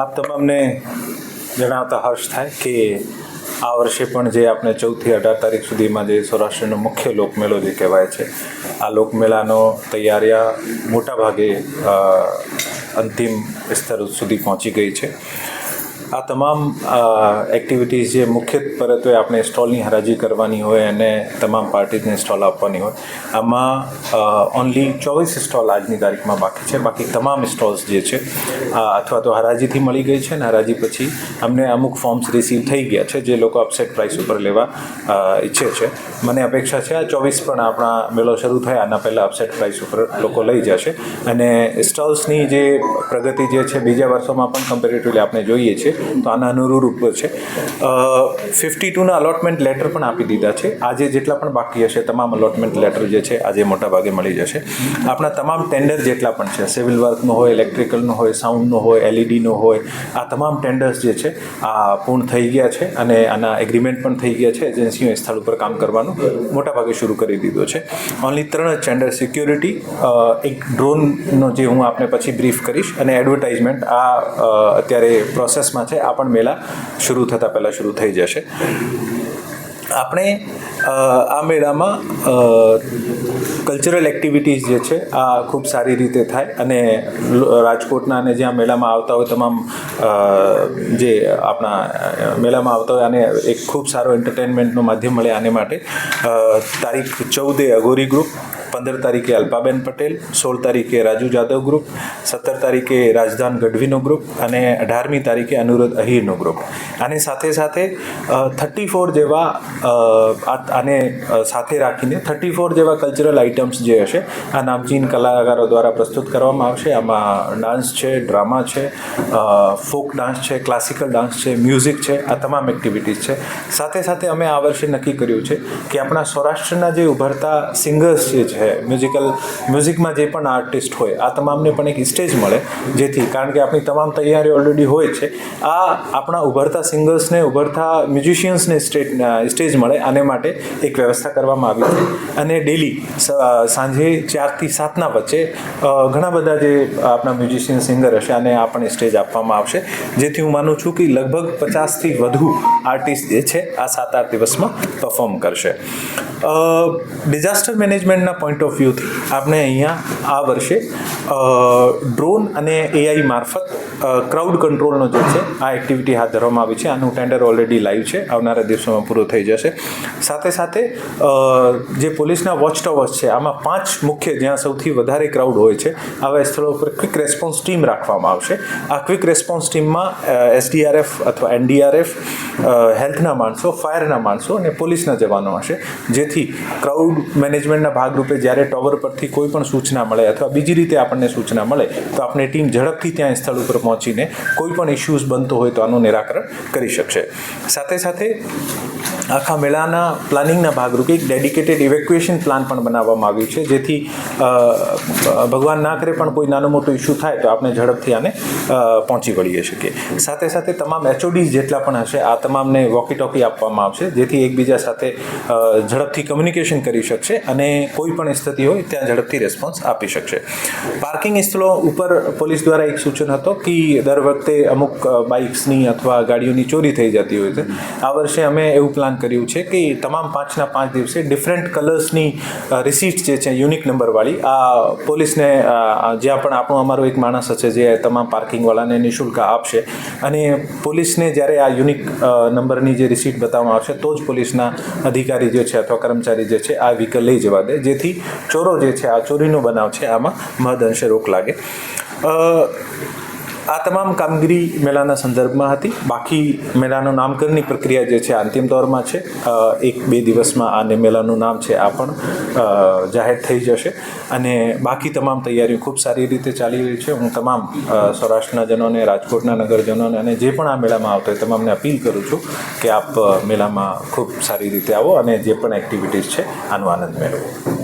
આપ તમામને જણાવતા હર્ષ થાય કે આ વર્ષે પણ જે આપણે 14થી 18 તારીખ સુધીમાં જે સૌરાષ્ટ્રનો મુખ્ય લોકમેળો જે કહેવાય છે, આ લોકમેળાનો તૈયારીઓ મોટાભાગે અંતિમ સ્તર સુધી પહોંચી ગઈ છે. આ તમામ એક્ટિવિટીઝ જે મુખ્યત્વે આપણે સ્ટોલની હરાજી કરવાની હોય અને તમામ પાર્ટીઝને સ્ટોલ આપવાની હોય, આમાં ઓનલી 24 સ્ટોલ આજની તારીખમાં બાકી છે. બાકી તમામ સ્ટોલ્સ જે છે અથવા તો હરાજીથી મળી ગઈ છે અને હરાજી પછી અમને અમુક ફોર્મ્સ રિસીવ થઈ ગયા છે જે લોકો અપસેટ પ્રાઇસ ઉપર લેવા ઈચ્છે છે. મને અપેક્ષા છે આ 24 પણ આપણા મેળો શરૂ થાય આના પહેલાં અપસેટ પ્રાઇસ ઉપર લોકો લઈ જશે અને સ્ટોલ્સની જે પ્રગતિ જે છે બીજા વર્ષોમાં પણ કમ્પેરેટિવલી આપણે જોઈએ છીએ તો આના અનુરૂપ છે. 52ના અલોટમેન્ટ લેટર પણ આપી દીધા છે. આજે જેટલા પણ બાકી હશે તમામ અલોટમેન્ટ લેટર જે છે આજે મોટાભાગે મળી જશે. આપણા તમામ ટેન્ડર જેટલા પણ છે, સિવિલ વર્કનો હોય, ઇલેક્ટ્રિકલનો હોય, સાઉન્ડનો હોય, એલઈડીનો હોય, આ તમામ ટેન્ડર્સ જે છે આ પૂર્ણ થઈ ગયા છે અને આના એગ્રીમેન્ટ પણ થઈ ગયા છે. એજન્સીઓએ સ્થળ ઉપર કામ કરવાનું મોટાભાગે શરૂ કરી દીધું છે. ઓનલી 3 જ ટેન્ડર, સિક્યોરિટી, એક ડ્રોનનો જે હું આપને પછી બ્રીફ કરીશ, અને એડવર્ટાઇઝમેન્ટ આ અત્યારે પ્રોસેસમાં છે. આ પણ મેળા શરૂ થતાં પહેલાં શરૂ થઈ જશે. આપણે આ મેળામાં કલ્ચરલ એક્ટિવિટીઝ જે છે આ ખૂબ સારી રીતે થાય અને રાજકોટના અને જ્યાં મેળામાં આવતા હોય તમામ જે આપણા મેળામાં આવતા હોય આને એક ખૂબ સારો એન્ટરટેનમેન્ટનું માધ્યમ મળે આને માટે તારીખ 14 અઘોરી ગ્રુપ, 15 તારીખે અલ્પાબેન પટેલ, 16 તારીખે રાજુ જાદવ ગ્રુપ, 17 તારીખે રાજધાન ગઢવીનો ગ્રુપ અને 18મી તારીખે અનુરોધ અહીરનો ગ્રુપ. આની સાથે સાથે 34 જેવા આને સાથે રાખીને 34 જેવા કલ્ચરલ આઇટમ્સ જે હશે આ નામચીન કલાકારો દ્વારા પ્રસ્તુત કરવામાં આવશે. આમાં ડાન્સ છે, ડ્રામા છે, ફોક ડાન્સ છે, ક્લાસિકલ ડાન્સ છે, મ્યુઝિક છે, આ તમામ એક્ટિવિટીઝ છે. સાથે સાથે અમે આ વર્ષે નક્કી કર્યું છે કે આપણા સૌરાષ્ટ્રના જે ઉભરતા સિંગર્સ જે છે, મ્યુઝિકમાં જે પણ આર્ટિસ્ટ હોય આ તમામને પણ એક સ્ટેજ મળે, જેથી કારણ કે આપણી તમામ તૈયારીઓ ઓલરેડી હોય છે, આ આપણા ઉભરતા સિંગર્સને, ઉભરતા મ્યુઝિશિયન્સને સ્ટેજ મળે આને માટે એક વ્યવસ્થા કરવામાં આવી છે. અને ડેલી સાંજે 4થી 7ના વચ્ચે ઘણા બધા જે આપણા મ્યુઝિશિયન સિંગર હશે આને આપણને સ્ટેજ આપવામાં આવશે, જેથી હું માનું છું કે લગભગ 50થી વધુ આર્ટિસ્ટ જે છે આ 7-8 દિવસમાં પરફોર્મ કરશે. ડિઝાસ્ટર મેનેજમેન્ટના પોઈન્ટ ઓફ વ્યૂથી આપણે અહીંયા આ વર્ષે ડ્રોન અને એઆઈ મારફત ક્રાઉડ કંટ્રોલનો જે છે આ એક્ટિવિટી હાથ ધરવામાં આવી છે. આનું ટેન્ડર ઓલરેડી લાઈવ છે, આવનારા દિવસોમાં પૂરું થઈ જશે. સાથે સાથે જે પોલીસના વોચ ટાવર્સ છે આમાં 5 મુખ્ય જ્યાં સૌથી વધારે ક્રાઉડ હોય છે આવા સ્થળો પર ક્વિક રેસ્પોન્સ ટીમ રાખવામાં આવશે. આ ક્વિક રેસ્પોન્સ ટીમમાં એસડીઆરએફ અથવા એનડીઆરએફ, હેલ્થના માણસો, ફાયરના માણસો અને પોલીસના જવાનો હશે, જેથી ક્રાઉડ મેનેજમેન્ટના ભાગરૂપે જ્યારે ટાવર પરથી કોઈ પણ સૂચના મળે અથવા બીજી રીતે આપણને સૂચના મળે તો આપણે ટીમ ઝડપથી ત્યાં સ્થળ ઉપર પહોંચીને કોઈ પણ ઇશ્યુઝ બનતો હોય તો આનું નિરાકરણ કરી શકશે. સાથે સાથે આખા મેળાના પ્લાનિંગના ભાગરૂપે એક ડેડિકેટેડ ઇવેક્યુએશન પ્લાન પણ બનાવવામાં આવ્યું છે, જેથી ભગવાન ના કરે પણ કોઈ નાનું મોટું ઇશ્યુ થાય તો આપણે ઝડપથી આને પહોંચી વળીએ શકીએ. સાથે સાથે તમામ એચઓડીઝ જેટલા પણ હશે આ તમામને વોકી ટોકી આપવામાં આવશે, જેથી એકબીજા સાથે ઝડપથી કમ્યુનિકેશન કરી શકશે અને કોઈ પણ સ્થિતિ હોય ત્યાં ઝડપથી રેસ્પોન્સ આપી શકશે. પાર્કિંગ સ્થળો ઉપર પોલીસ દ્વારા એક સૂચન હતો કે દર વખતે અમુક બાઇક્સની અથવા ગાડીઓની ચોરી થઈ જતી હોય છે. આ વર્ષે અમે એવું પ્લાન કર્યું છે કે તમામ 5ના 5 દિવસે ડિફરન્ટ કલર્સની રિસીટ્સ જે છે યુનિક નંબરવાળી આ પોલીસને જ્યાં પણ આપણું અમારો એક માણસ હશે જે તમામ પાર્કિંગવાળાને નિઃશુલ્ક આપશે અને પોલીસને જ્યારે આ યુનિક નંબરની જે રિસીટ બતાવવામાં આવશે તો જ પોલીસના અધિકારી જે છે અથવા કર્મચારી જે છે આ વ્હીકલ લઈ જવા દે, જેથી ચોરો જે છે આ ચોરીનો બનાવ છે આમાં મહદઅંશે રોક લાગે. આ તમામ કામગીરી મેળાના સંદર્ભમાં હતી. બાકી મેળાનું નામકરણની પ્રક્રિયા જે છે અંતિમ દોરમાં છે. 1-2 દિવસમાં આ મેળાનું નામ છે આ પણ જાહેર થઈ જશે અને બાકી તમામ તૈયારીઓ ખૂબ સારી રીતે ચાલી રહી છે. હું તમામ સૌરાષ્ટ્રના જનોને, રાજકોટના નગરજનોને અને જે પણ આ મેળામાં આવતો હોય તમામને અપીલ કરું છું કે આપ મેળામાં ખૂબ સારી રીતે આવો અને જે પણ એક્ટિવિટીઝ છે આનો આનંદ મેળવો.